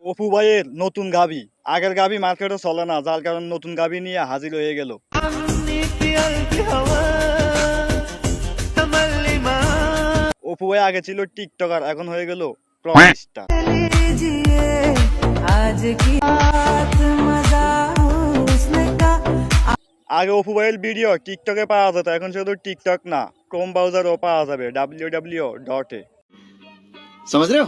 অপু ভাইয়ের নতুন গাবি, আগের গাবি মার্কেটে চলে না, যার কারণে নতুন গাবি নিয়ে হাজির হয়ে গেল। অপু ভাই আগে ছিল টিকটকার, এখন হয়ে গেল প্রপার স্টার। আগে অপু ভাইয়ের ভিডিও টিকটকে পাওয়া যেত, এখন শুধু টিকটক না, ক্রোম ব্রাউজারও পাওয়া যাবে www.e। समझ रहे हो?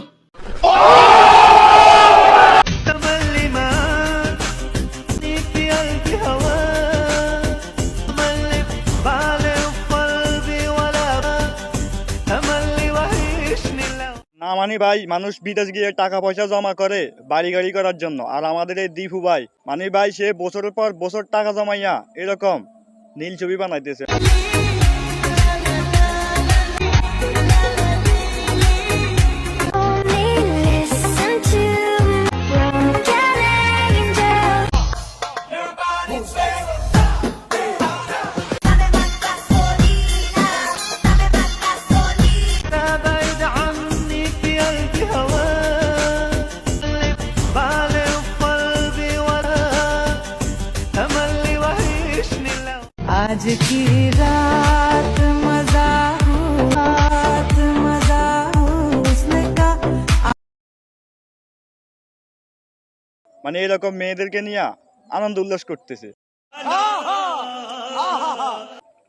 না মানি ভাই, মানুষ বিদেশ গিয়ে টাকা পয়সা জমা করে বাড়ি গাড়ি করার জন্য, আর আমাদের এই দীপু ভাই মানি ভাই সে বছরের পর বছর টাকা জমাইয়া এরকম নীল ছবি বানাইতেছে। आज की रात मजा हुस्न का। মানে এরকম মেয়েদেরকে নিয়ে আনন্দ উল্লাস করতেছে।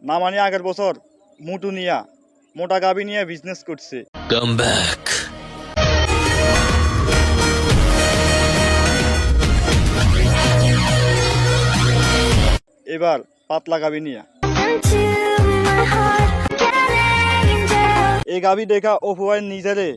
না মানে আগের বছর মুটু নিয়া মোটা গাবি নিয়ে বিজনেস করছে। এবার পাতলা গাবি নিয়া। এই গাবি দেখা অপু ভাই নিজেরে